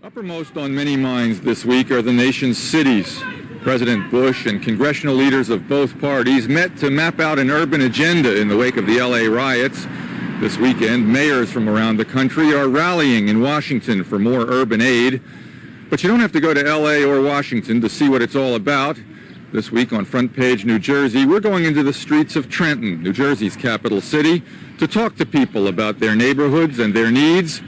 Uppermost on many minds this week are the nation's cities. President Bush and congressional leaders of both parties met to map out an urban agenda in the wake of the LA riots. This weekend, mayors from around the country are rallying in Washington for more urban aid. But you don't have to go to LA or Washington to see what it's all about. This week on Front Page New Jersey, we're going into the streets of Trenton, New Jersey's capital city, to talk to people about their neighborhoods and their needs.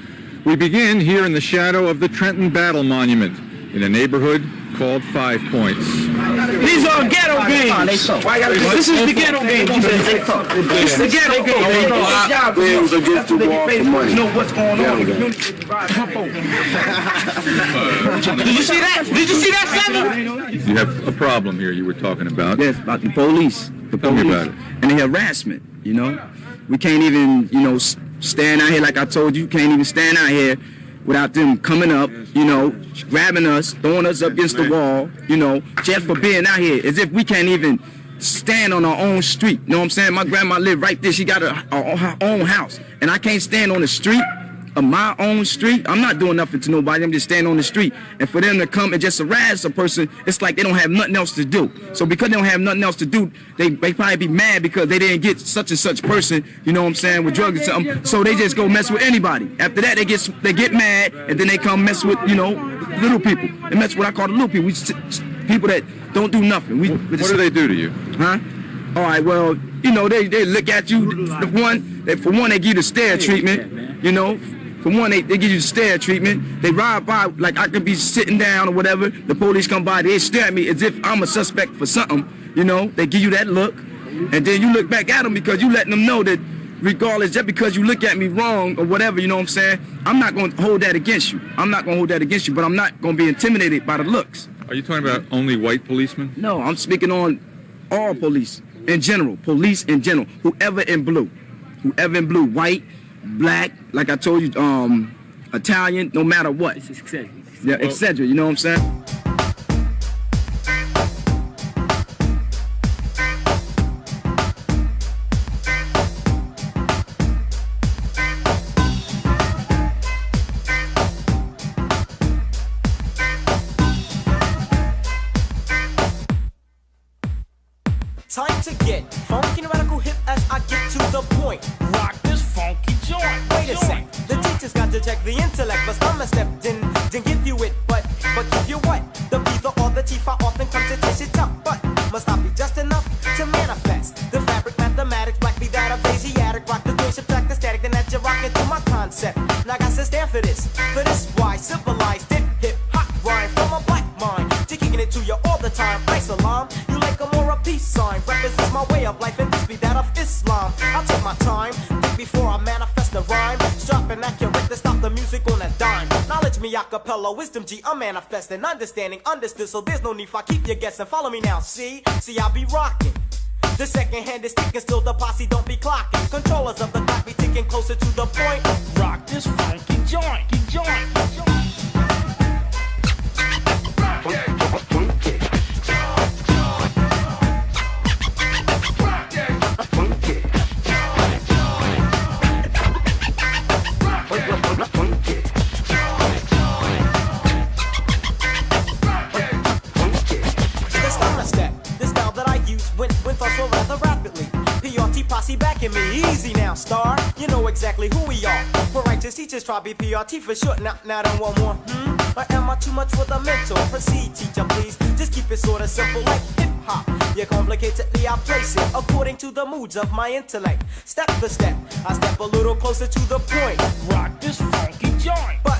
We begin here in the shadow of the Trenton Battle Monument in a neighborhood called 5 Points. These are ghetto games. This is the ghetto game. It's the ghetto game. Bills against the wall for money. Know what's going on. Did you see that? Did you see that, Senator? You have a problem here you were talking about. Yes, about the police. Tell me about it. And the harassment, you know. We can't even, stand out here like I told you. Can't even stand out here without them coming up, grabbing us, throwing us up against the wall, just for being out here. As if we can't even stand on our own street. You know what I'm saying? My grandma lived right there. She got her own house. And I can't stand on the street of my own street. I'm not doing nothing to nobody. I'm just standing on the street. And for them to come and just harass a person, it's like they don't have nothing else to do. So because they don't have nothing else to do, they probably be mad because they didn't get such and such person, with drugs or something. So they just go mess with anybody. After that, they get mad, and then they come mess with, little people. They mess with what I call the little people. People that don't do nothing. What do they do to you? Huh? All right, well, they look at you. For one, they give you the stare treatment, For one, they give you the stare treatment. They ride by like I could be sitting down or whatever. The police come by, they stare at me as if I'm a suspect for something. They give you that look. And then you look back at them because you letting them know that regardless, just because you look at me wrong or whatever, I'm not going to hold that against you. I'm not going to hold that against you, but I'm not going to be intimidated by the looks. Are you talking about only white policemen? No, I'm speaking on all police in general. Police in general. Whoever in blue, white, black, like I told you, Italian, no matter what. Yeah, etc. You know what I'm saying? Time to get funky and radical hip as I get to the point. Rock this funky joint. Wait a sec, the teacher's got to check the intellect, but I'm a step didn't give you it, but give you what? The be the or the chief I often come to taste it tough, but must not be just enough to manifest the fabric, mathematics, black be that of Asiatic, rock the doing, subtract the static, then that you're rocking through my concept. Now I got to stand for this why civilized it, hip hop rhyme from a black mind, to kicking it to you all the time. Ice alarm, you like a more a peace sign, represents my way of life and this be that of Islam. I'll take my time, think before I manifest the rhyme, sharp and accurate to stop the music on a dime. Knowledge me acapella, wisdom G, I'm manifesting, understanding, understood, so there's no need for I keep you guessing. Follow me now, see I'll be rocking. The second hand is ticking, still the posse don't be clocking. Controllers of the clock be ticking closer to the point. Rock this funky joint. Posse backing me, easy now, star. You know exactly who we are. For righteous teachers, try BPRT for short. Now then one more. Or am I too much for the mental? Proceed, teacher, please. Just keep it sorta simple like hip hop. Yeah, complicatedly I place it according to the moods of my intellect. Step for step, I step a little closer to the point. Rock this funky joint. But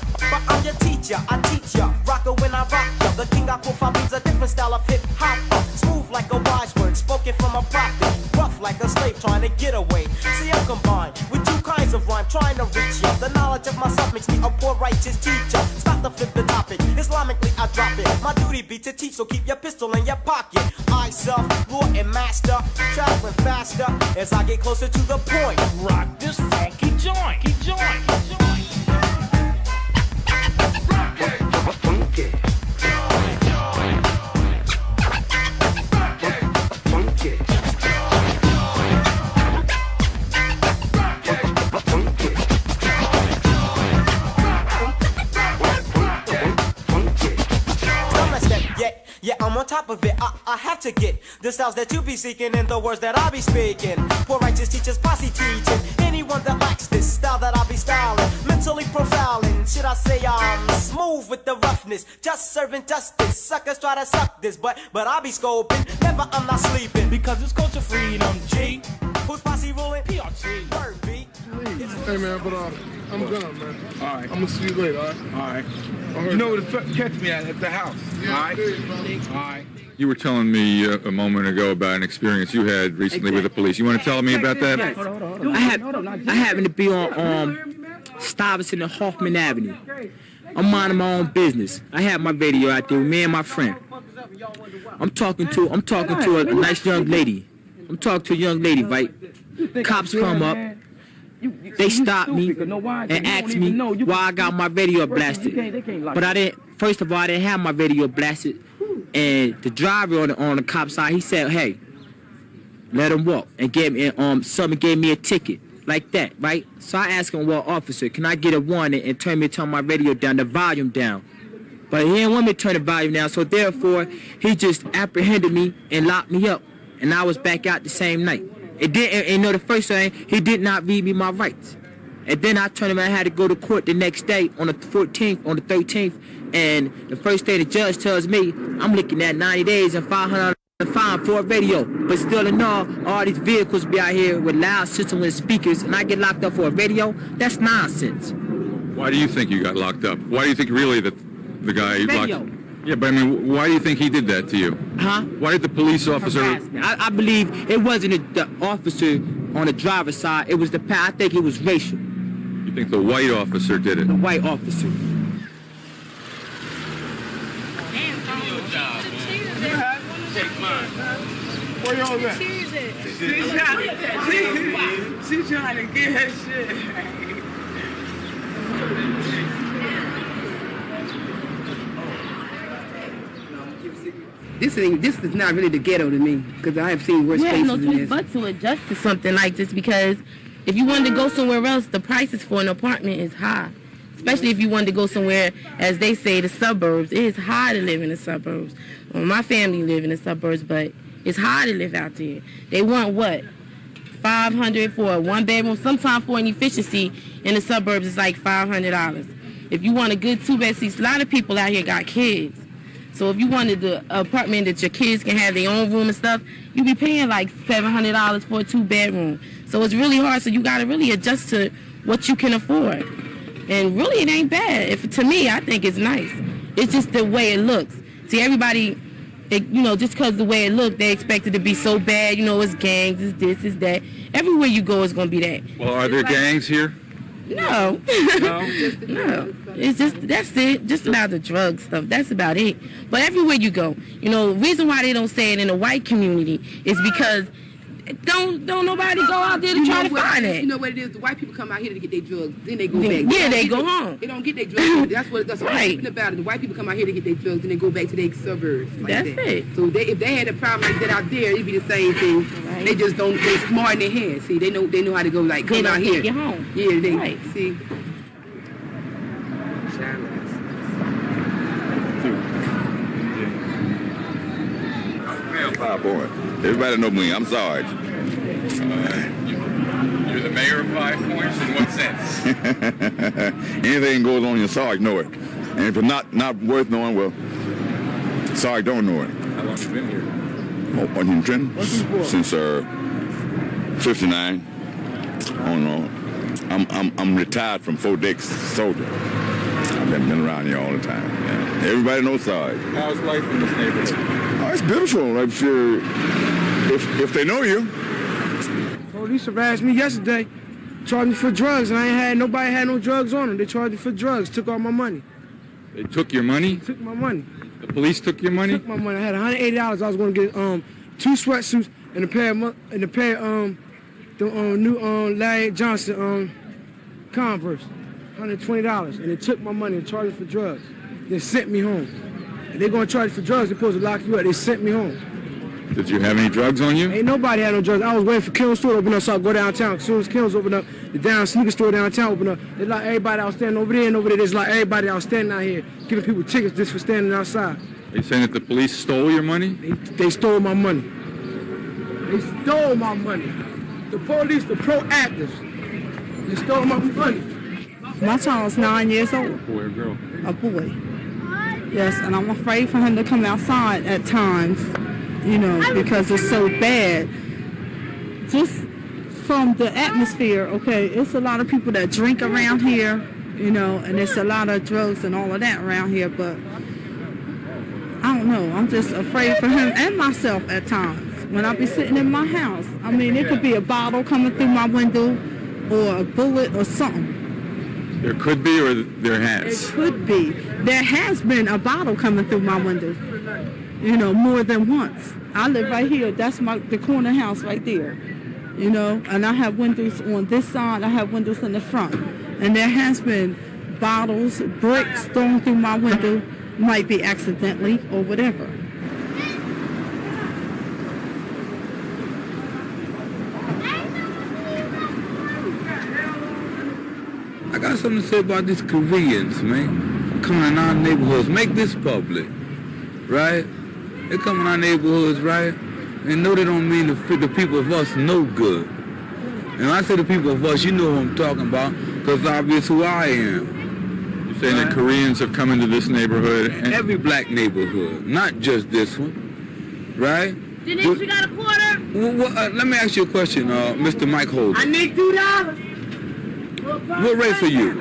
I'm your teacher, I teach ya. Rocker when I rock ya. The king I profile means a different style of hip hop. Smooth like a wise word, spoken from a prophet. Rough like a slave trying to get away. See, I'm combined with two kinds of rhyme trying to reach ya. The knowledge of myself makes me a poor righteous teacher. Stop to flip the topic, Islamically I drop it. My duty be to teach, so keep your pistol in your pocket. I self, lord and master, traveling faster as I get closer to the point. Rock this funky joint. Funky. Yeah, I'm on top of it. I have to get the styles that you be seeking and the words that I be speaking. For righteous teachers, posse teaching. Anyone that lacks this style that I be styling, mentally profiling. Should I say I'm smooth with the roughness, just serving justice. Suckers try to suck this, but I be scoping. Never, I'm not sleeping because it's culture freedom. G, who's posse ruling? PRT. Word B. Hey man, but I'm done, man. All right. I'm gonna see you later, all right? All right. Alright. You know where to catch me at the house. Yeah, all right. dude, bro. All right. You were telling me a moment ago about an experience you had recently with the police. You want to tell me about that? I happen to be on Stuyvesant and Hoffman Avenue. I'm minding my own business. I have my radio out there with me and my friend. I'm talking to a nice young lady. I'm talking to a young lady, right? Cops come up. They stop me and ask me why I got my radio blasted. But I didn't. First of all, I didn't have my radio blasted. And the driver on the cop side, he said, "Hey, let him walk," and gave me someone gave me a ticket like that, right? So I asked him, "Well, officer, can I get a warning and turn my radio down, the volume down?" But he didn't want me to turn the volume down, so therefore he just apprehended me and locked me up, and I was back out the same night. It didn't, you know, the first thing, he did not read me my rights. And then I turned around and had to go to court the next day on the 14th, on the 13th, and the first day the judge tells me I'm looking at 90 days and $500 fine for a radio. But still in all these vehicles be out here with loud systems with speakers, and I get locked up for a radio? That's nonsense. Why do you think you got locked up? Why do you think really that the guy Radio. locked? Yeah, but I mean, why do you think he did that to you? Huh? Why did the police officer? I believe it wasn't the officer on the driver's side. It was I think it was racial. You think the white officer did it? The white officer. Where y'all at? She trying to get her shit. This is not really the ghetto to me, because I have seen worse You have places no than choice this. but to adjust to something like this, because if you wanted to go somewhere else, the prices for an apartment is high. Especially if you wanted to go somewhere, as they say, the suburbs. It is high to live in the suburbs. Well, my family live in the suburbs, but it's hard to live out there. They want what? $500 for a one bedroom. Sometimes for an efficiency in the suburbs, it's like $500. If you want a good two-bed seats, a lot of people out here got kids. So if you wanted the apartment that your kids can have their own room and stuff, you be paying like $700 for a two-bedroom. So it's really hard. So you got to really adjust to what you can afford. And really, it ain't bad. To me, I think it's nice. It's just the way it looks. See, everybody, just because the way it looks, they expect it to be so bad. It's gangs, it's this, it's that. Everywhere you go, it's going to be that. Well, are there gangs here? No. No. It's that's it. Just about the drug stuff. That's about it. But everywhere you go, the reason why they don't say it in the white community is because don't nobody go out there to try to find it. You know what it is? The white people come out here to get their drugs, then they go back. Yeah, they go home. They don't get their drugs. That's what Right. I'm about it. The white people come out here to get their drugs, then they go back to their suburbs. Like That's that. it. So if they had a problem like that out there, it'd be the same thing. Right. They just don't. They smart in their head. See, they know how to go. Like They come don't out here. take you home. Yeah, they Right. see. Five Point. Everybody know me. I'm sorry. You're the mayor of 5 Points. In what sense? Anything goes on in Sarge, know it. And if it's not worth knowing, well, Sarge don't know it. How long have you been here? Oh, in Trenton? Since 59. Oh no. I'm retired from Fort Dix soldier. I've been around here all the time. Yeah. Everybody knows Sarge. How's life in this neighborhood? Oh, it's beautiful. If they know you. Police harassed me yesterday, charged me for drugs, and nobody had no drugs on them. They charged me for drugs, took all my money. They took your money? Took my money. The police took your money? Took my money. I had $180. I was going to get 2 sweatsuits and a pair of new Larry Johnson Converse, $120, and they took my money and charged me for drugs. They sent me home. If they're going to charge you for drugs, they're supposed to lock you up. They sent me home. Did you have any drugs on you? Ain't nobody had no drugs. I was waiting for Killen's store to open up, so I go downtown. As soon as Killen's opened up, the down sneaker store downtown opened up. They like everybody out standing over there and over there. There's like everybody out standing out here, giving people tickets just for standing outside. Are you saying that the police stole your money? They stole my money. They stole my money. The police, the proactives, they stole my money. My child's 9 years old. Boy or girl? A boy. Yes, and I'm afraid for him to come outside at times, you know, because it's so bad. Just from the atmosphere, okay, it's a lot of people that drink around here, you know, and there's a lot of drugs and all of that around here, but I don't know. I'm just afraid for him and myself at times. When I be sitting in my house, I mean, it could be a bottle coming through my window or a bullet or something. There could be, or there has? It could be. There has been a bottle coming through my window, you know, more than once. I live right here. That's the corner house right there, you know, and I have windows on this side. I have windows in the front. And there has been bottles, bricks thrown through my window, might be accidentally or whatever. I got something to say about these Koreans, man. Coming in our neighborhoods, make this public, right? They come in our neighborhoods, right? And no, they don't mean the people of us no good. And when I say the people of us, you know who I'm talking about, because obvious who I am. You're saying that Koreans have come into this neighborhood? And every black neighborhood, not just this one, right? Denise, you got a quarter? Let me ask you a question, Mr. Mike Holden. I need $2. What race are you?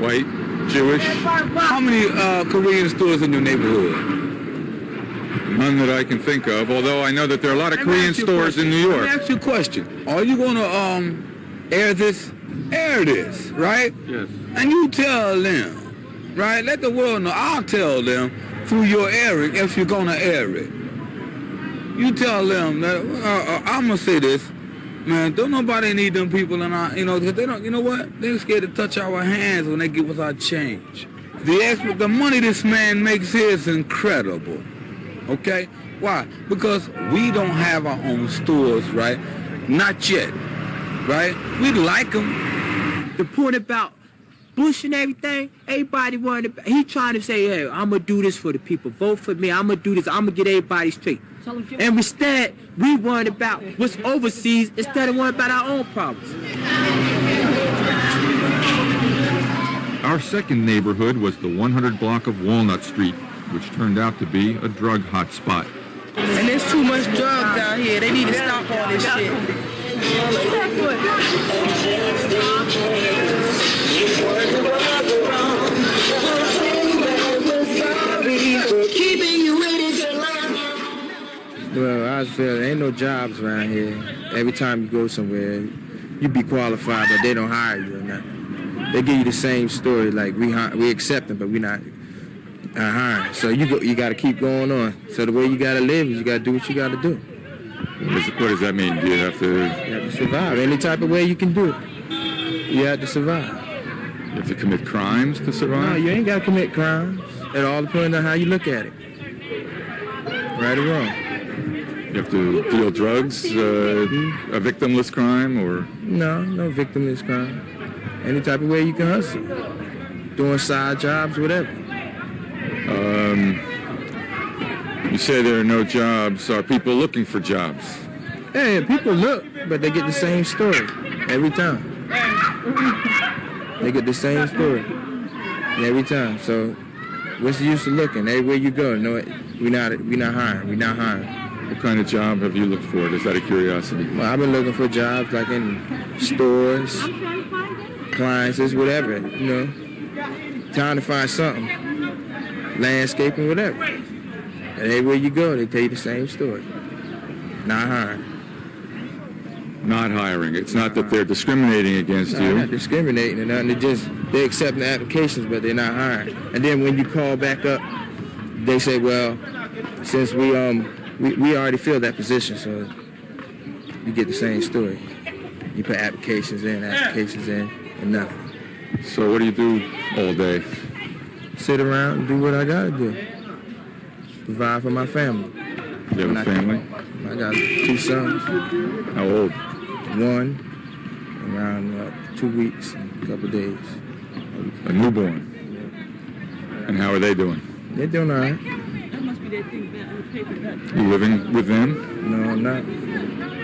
White, Jewish. How many Korean stores in your neighborhood? None that I can think of, although I know that there are a lot of Korean stores in New York. Let me ask you a question. Are you going to air this? Air this, right? Yes. And you tell them, right? Let the world know. I'll tell them through your airing if you're going to air it. You tell them that, I'm going to say this, man, don't nobody need them people in our, you know, because they don't, you know what? They're scared to touch our hands when they give us our change. The money this man makes here is incredible. Okay? Why? Because we don't have our own stores, right? Not yet, right? We like them. The point about Bush and everything, everybody worried about, he trying to say, hey, I'm going to do this for the people. Vote for me. I'm going to do this. I'm going to get everybody straight. And instead, we worried about what's overseas instead of worrying about our own problems. Our second neighborhood was the 100 block of Walnut Street, which turned out to be a drug hotspot. And there's too much drugs down here. They need to stop all this shit. Well, I just feel there ain't no jobs around here. Every time you go somewhere, you be qualified, but they don't hire you or nothing. They give you the same story, like we accept them, but we not hiring. So you got to keep going on. So the way you got to live is you got to do what you got to do. What does that mean? Do you have to... You have to survive. Any type of way you can do it. You have to survive. You have to commit crimes to survive? No, you ain't got to commit crimes. It all depends on how you look at it. Right or wrong. You have to deal drugs, a victimless crime, or? No victimless crime. Any type of way you can hustle. Doing side jobs, whatever. You say there are no jobs. Are people looking for jobs? Yeah, people look, but they get the same story every time. They get the same story every time. So what's the use of looking? Everywhere you go, no, we're not hiring. What kind of job have you looked for? Just out of curiosity. Well, I've been looking for jobs like in stores, appliances, whatever, you know. Trying to find something. Landscaping, whatever. And everywhere you go, they tell you the same story. Not hiring. Not hiring. It's not that they're discriminating against you. They're not discriminating or nothing. They're accepting the applications, but they're not hiring. And then when you call back up, they say, well, since we already filled that position, so you get the same story. You put applications in, and nothing. So what do you do all day? Sit around and do what I gotta do. Provide for my family. You have a family? I got 2 sons. How old? 1, around 2 weeks and a couple days. A newborn? And how are they doing? They're doing all right. that thing back in the paper back. You living with them? No, I'm not.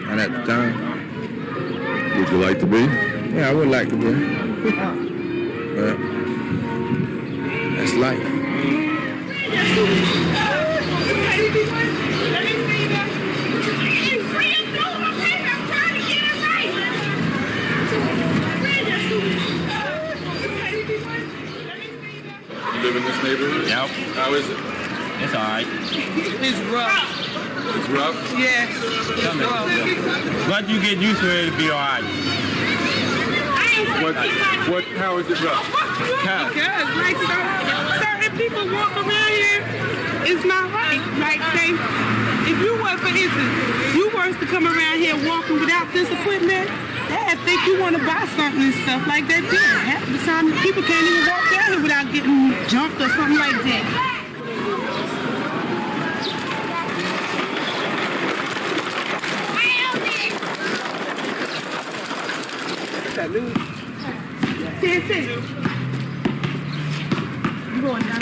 Not at the time. Would you like to be? Yeah, I would like to be. But that's life. You live in this neighborhood? Yep. How is it? It's all right. It's rough. It's rough? Yes. But you get used to it, it'll be all right. How is it rough? Because, like, certain people walk around here, it's not right. Like, say, if you were, for instance, you were to come around here walking without this equipment, they think you want to buy something and stuff like that. Yeah, half the time, people can't even walk down here without getting jumped or something like that.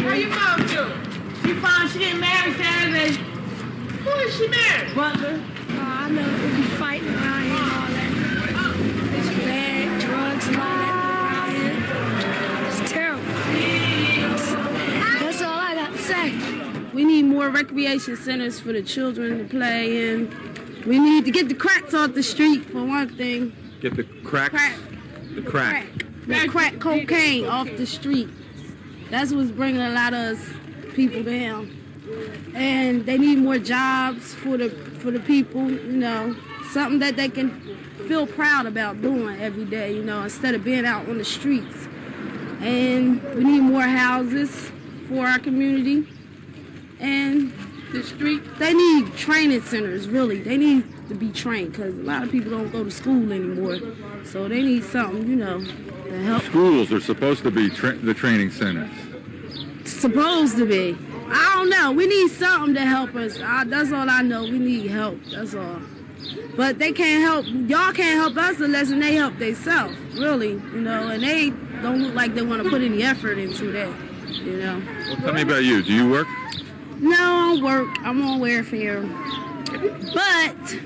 Where you mom to? She found she getting married Saturday. Who is she married? Butler. I know they be fighting around here and all that. It's bad, drugs and all that around here. It's terrible. That's all I got to say. We need more recreation centers for the children to play in. We need to get the cracks off the street, for one thing. Get the cracks? The crack. The crack cocaine off the street. That's what's bringing a lot of us people down. And they need more jobs for the people, you know, something that they can feel proud about doing every day, you know, instead of being out on the streets. And we need more houses for our community. And the street, they need training centers, really. They need to be trained because a lot of people don't go to school anymore. So they need something, you know, to help. Schools are supposed to be the training centers. Supposed to be. I don't know. We need something to help us. That's all I know. We need help. That's all. But they can't help. Y'all can't help us unless they help themselves, really. You know, and they don't look like they want to put any effort into that, you know. Well, tell me about you. Do you work? No, I don't work. I'm on welfare. But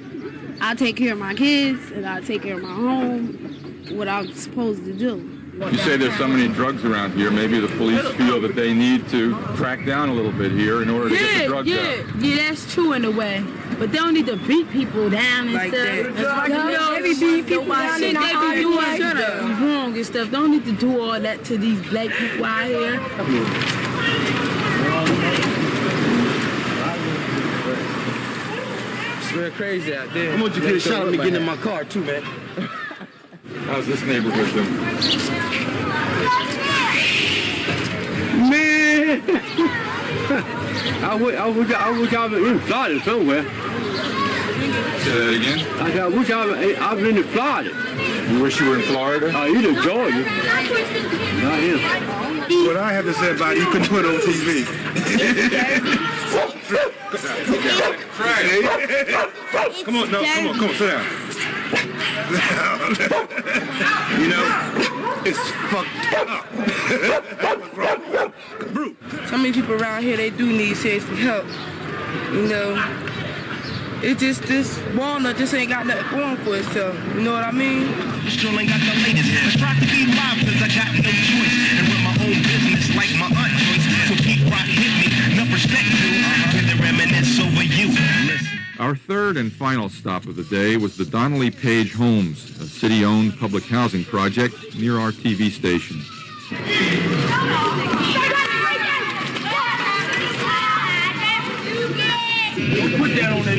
I take care of my kids and I take care of my home, what I'm supposed to do. You say there's so many drugs around here. Maybe the police feel that they need to crack down a little bit here in order to get the drugs out. Yeah, that's true in a way. But they don't need to beat people down and Like stuff. that. They be beating people down. Shit, they be doing wrong and stuff. Don't need to do all that to these black people out here. It's real crazy out there. I want you to get a shot of me getting in my car too, man. How's this neighborhood doing? Man! I wish I was in Florida somewhere. Say that again? I wish I was in Florida. You wish you were in Florida? Either Georgia. Not here. What I have to say about it, you couldn't put it on TV. Come on, sit down. You know, it's fucked up. Brute. So many people around here, they do need serious help. You know, it's just this Walnut just ain't got nothing going for itself. You know what I mean? Still ain't got the latest. I tried to be live because I got no choice. And run my own business like my aunt choice. So keep rock hit me, enough respect to. With the reminisce over you. Our third and final stop of the day was the Donnelly Page Homes, a city-owned public housing project near our TV station. Put that on that.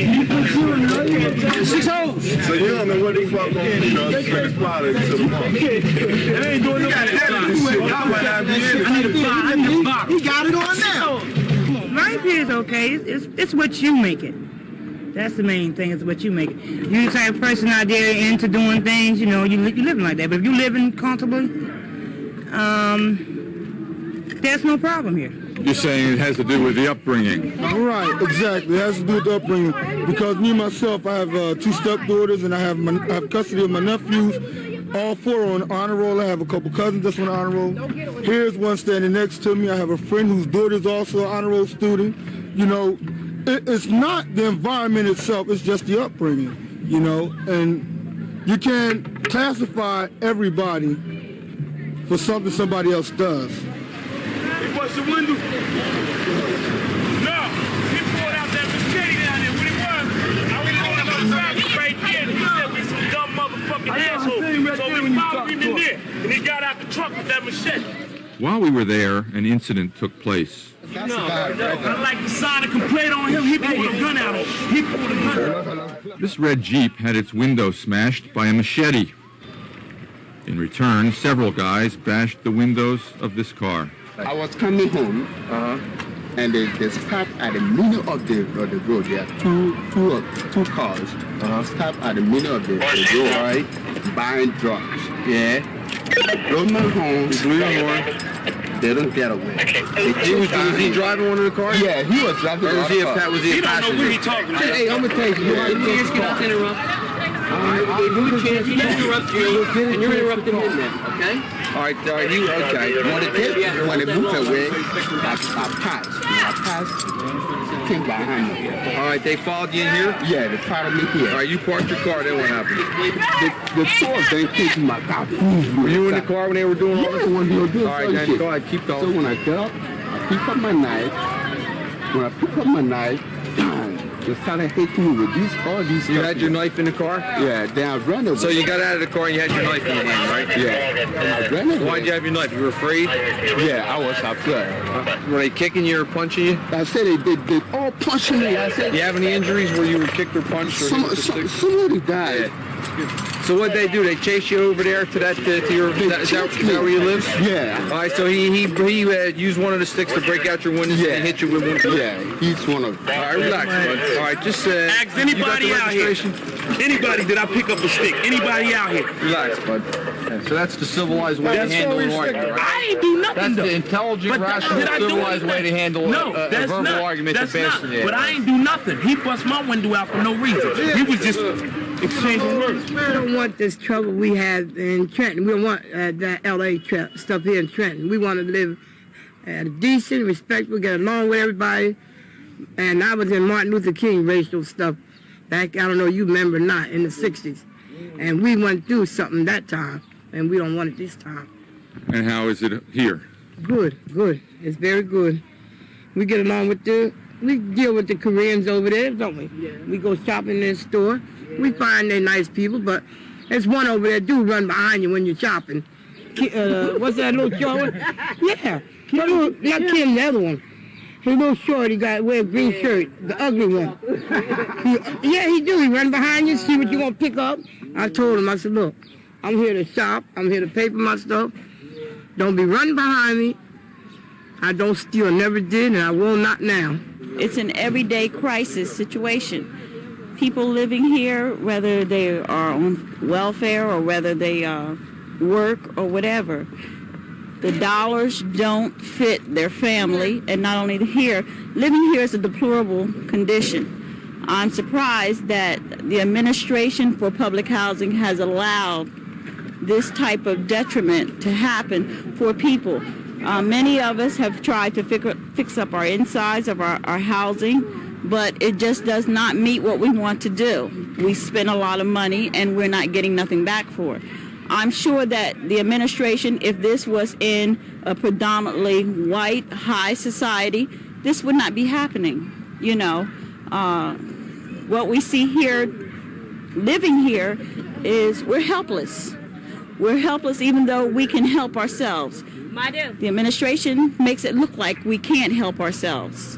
6 holes. So you don't know what the fuck on, you know, straight product to the market. They ain't doing no shit. He got it on now. Life here is okay. It's what you make it. That's the main thing, is what you make it. You're the type of person out there into doing things, you know, you're living like that. But if you're living comfortably, there's no problem here. You're saying it has to do with the upbringing. Right, exactly. It has to do with the upbringing. Because me, myself, I have 2 stepdaughters and I have custody of my nephews. All 4 on honor roll. I have a couple cousins that's on honor roll. Here's one standing next to me. I have a friend whose daughter is also an honor roll student. you know, it's not the environment itself, it's just the upbringing, you know, and you can't classify everybody for something somebody else does. He bust the window. No, he pulled out that machete down there. What it was, I was going on the traffic right there. He said we some dumb motherfucking assholes. So we followed him in there, and he got out the truck with that machete. While we were there, an incident took place. I'd like to sign a complaint on him. He pulled a gun out on him. He pulled a gun out. This red Jeep had its window smashed by a machete. In return, several guys bashed the windows of this car. I was coming home, and they stopped at the middle of the road. There are two cars stopped at the middle of the road, right, buying drugs. Yeah. Drove my home. Blew your horn. They don't get away. Was he driving one of the cars? Yeah, he was driving. Or was he a passenger? He don't know what he talking about. Hey, I'm gonna take you. Can I interrupt? They do a chance. He interrupt you, and you're interrupting him then, okay? All right, you okay? When they moved away, I passed. Came behind me. All right, they followed you in here? Yeah, they followed me here. All right, you parked your car, then what happened? The two of them came to my car. Were you in the car when they were doing all this? When they were doing all right, then go ahead, keep going. So when I got up, I picked up my knife. When I picked up my knife, they started hitting me with all these. You had your knife in the car? Yeah, then I ran away. So you got out of the car and you had your knife in your hand, right? Yeah. I ran away. Why'd you have your knife? You were afraid? Yeah, I was afraid. Were they kicking you or punching you? I said they all punching me. I said. You have any injuries where you were kicked or punched? Or somebody died. So what'd they do? They chased you over there to that to your is that where you live? Yeah. All right. So he used one of the sticks to break out your windows and hit you with one. Yeah. He's one of them. All right. Relax, bud. All right. Just ask anybody out here. Anybody did I pick up a stick? Anybody out here? Relax, bud. Okay, so that's the civilized way to handle an argument, right? I ain't do nothing. That's though. the intelligent, rational, civilized way to handle a verbal argument. That's not. But I ain't do nothing. He bust my window out for no reason. He was just exchanging words. We don't want this trouble we have in Trenton. We don't want that L.A. stuff here in Trenton. We want to live decent, respectful, get along with everybody. And I was in Martin Luther King racial stuff back, I don't know, you remember or not, in the 60s. And we went through something that time, and we don't want it this time. And how is it here? Good. It's very good. We get along with we deal with the Koreans over there, don't we? Yeah. We go shopping in the store. We find they're nice people, but there's one over there do run behind you when you're shopping. What's that little short one? Yeah. Not Kim, the other one. He's a little short, he wear a green shirt, the ugly one. He do. He run behind you, see what you want to pick up. I told him, I said, look, I'm here to shop. I'm here to pay for my stuff. Don't be running behind me. I don't steal, never did, and I will not now. It's an everyday crisis situation. People living here, whether they are on welfare or whether they work or whatever, the dollars don't fit their family, and not only here, living here is a deplorable condition. I'm surprised that the administration for public housing has allowed this type of detriment to happen for people. Many of us have tried to fix up our insides of our housing, but it just does not meet what we want to do. We spend a lot of money and we're not getting nothing back for it. I'm sure that the administration, if this was in a predominantly white, high society, this would not be happening. You know, what we see here, living here, is we're helpless. We're helpless even though we can help ourselves. The administration makes it look like we can't help ourselves.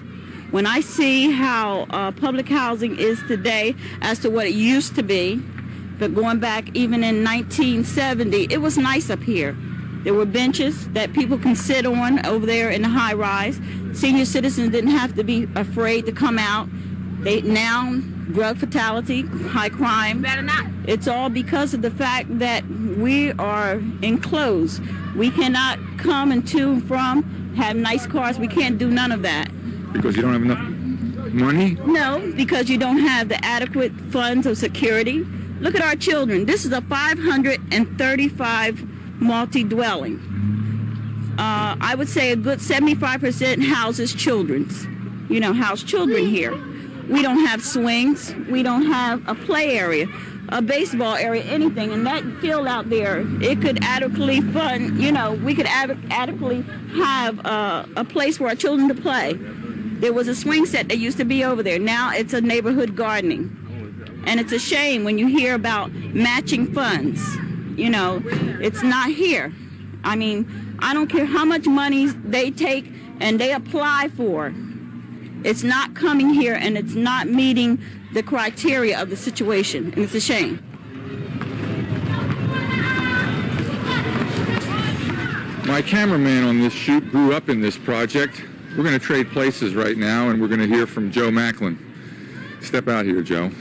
When I see how public housing is today as to what it used to be, but going back even in 1970, it was nice up here. There were benches that people can sit on over there in the high rise. Senior citizens didn't have to be afraid to come out. Now, drug fatality, high crime. Better not. It's all because of the fact that we are enclosed. We cannot come and to and from, have nice cars. We can't do none of that. Because you don't have enough money? No, because you don't have the adequate funds of security. Look at our children. This is a 535 multi-dwelling. I would say a good 75% houses children's. house children here. We don't have swings. We don't have a play area, a baseball area, anything. And that field out there, it could adequately fund, we could adequately have a place for our children to play. There was a swing set that used to be over there. Now it's a neighborhood gardening. And it's a shame when you hear about matching funds. It's not here. I mean, I don't care how much money they take and they apply for. It's not coming here, and it's not meeting the criteria of the situation, and it's a shame. My cameraman on this shoot grew up in this project. We're going to trade places right now, and we're going to hear from Joe Macklin. Step out here, Joe.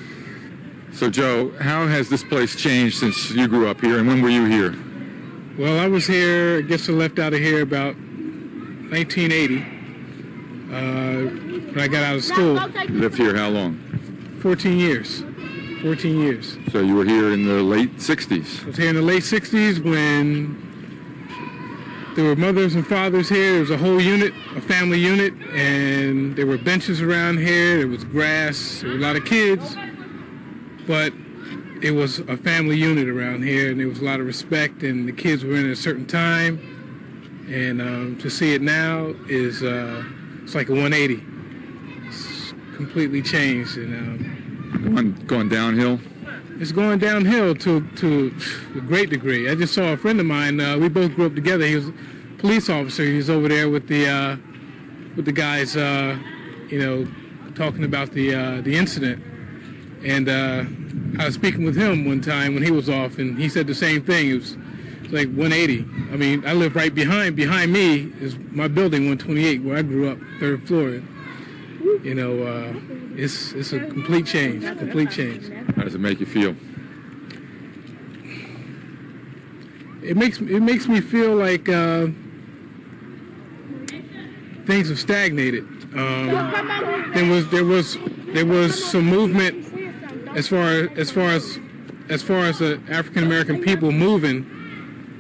So, Joe, how has this place changed since you grew up here, and when were you here? Well, I was here, I guess I left out of here about 1980. When I got out of school. You lived here how long? 14 years. 14 years. So you were here in the late 60s? I was here in the late 60s when there were mothers and fathers here. There was a whole unit, a family unit, and there were benches around here. There was grass. There were a lot of kids. But it was a family unit around here, and there was a lot of respect, and the kids were in at a certain time. And to see it now is... it's like a 180. It's completely changed, and going downhill. It's going downhill to a great degree. I just saw a friend of mine. We both grew up together. He was a police officer. He was over there with the guys, talking about the incident. And I was speaking with him one time when he was off, and he said the same thing. It was like 180. I mean, I live right behind me is my building 128 where I grew up, 3rd floor. It's a complete change. How does it make you feel? It makes me feel like things have stagnated. There was some movement as far as the African American people moving.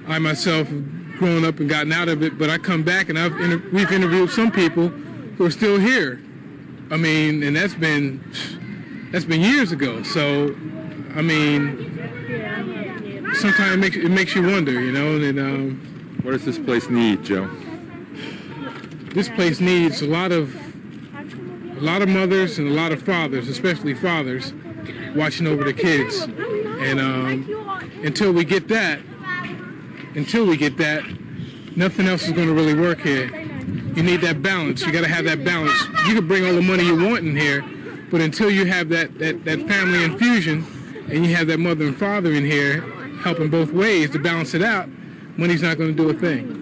I myself have grown up and gotten out of it, but I come back and we've interviewed some people who are still here. I mean, and that's been years ago. So, I mean, sometimes it makes you wonder, And what does this place need, Joe? This place needs a lot of mothers and a lot of fathers, especially fathers, watching over the kids. And until we get that, nothing else is going to really work here. You need that balance. You got to have that balance. You can bring all the money you want in here, but until you have that family infusion and you have that mother and father in here helping both ways to balance it out, money's not going to do a thing.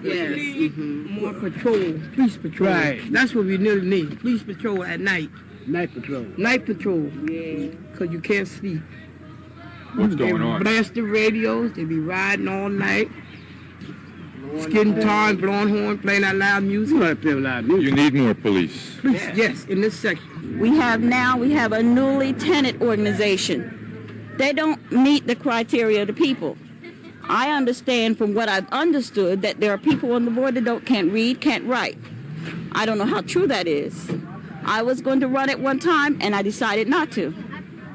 Yes, more patrol, police patrol. Right. That's what we really need. Police patrol at night. Night patrol. Night patrol. Yeah. Because you can't sleep. What's going on? They blast the radios. They be riding all night. Skidding tires, blowing horn, playing that loud music. You need more police. Yes, in this section. We have a newly tenant organization. They don't meet the criteria of the people. I understand from what I've understood that there are people on the board that can't read, can't write. I don't know how true that is. I was going to run it one time and I decided not to.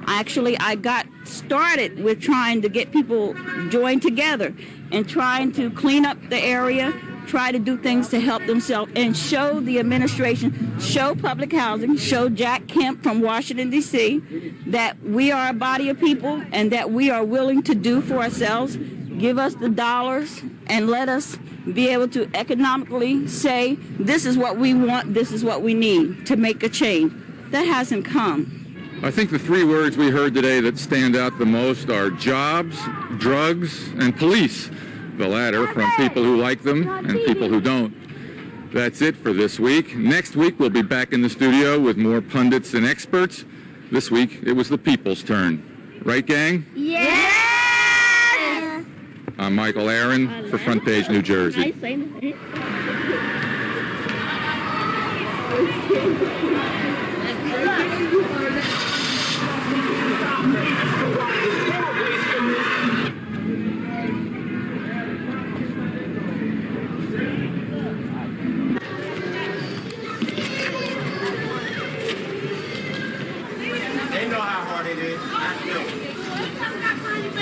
Actually, I got started with trying to get people joined together and trying to clean up the area, try to do things to help themselves and show the administration, show public housing, show Jack Kemp from Washington, D.C., that we are a body of people and that we are willing to do for ourselves, give us the dollars, and let us be able to economically say, this is what we want, this is what we need to make a change. That hasn't come. I think the 3 words we heard today that stand out the most are jobs, drugs, and police. The latter from people who like them and people who don't. That's it for this week. Next week, we'll be back in the studio with more pundits and experts. This week, it was the people's turn. Right, gang? Yes! I'm Michael Aaron for Front Page New Jersey. how hard it is. I know.